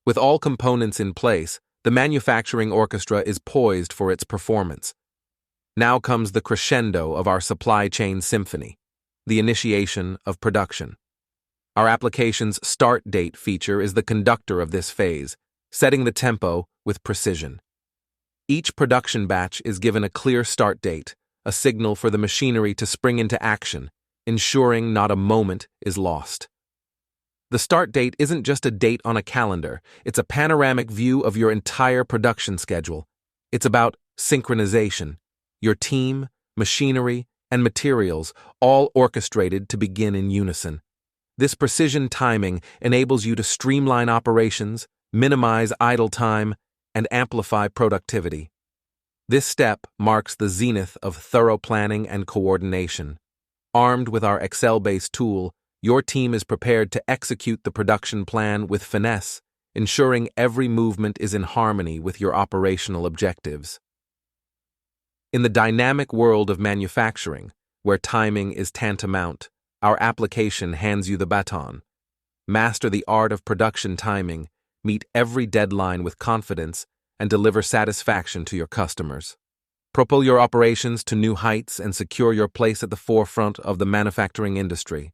With all components in place, the manufacturing orchestra is poised for its performance. Now comes the crescendo of our supply chain symphony, the initiation of production. Our application's start date feature is the conductor of this phase, setting the tempo with precision. Each production batch is given a clear start date, a signal for the machinery to spring into action, ensuring not a moment is lost. The start date isn't just a date on a calendar, it's a panoramic view of your entire production schedule. It's about synchronization, your team, machinery, and materials all orchestrated to begin in unison. This precision timing enables you to streamline operations, minimize idle time, and amplify productivity. This step marks the zenith of thorough planning and coordination. Armed with our Excel-based tool, your team is prepared to execute the production plan with finesse, ensuring every movement is in harmony with your operational objectives. In the dynamic world of manufacturing, where timing is tantamount, our application hands you the baton. Master the art of production timing, meet every deadline with confidence, and deliver satisfaction to your customers. Propel your operations to new heights and secure your place at the forefront of the manufacturing industry.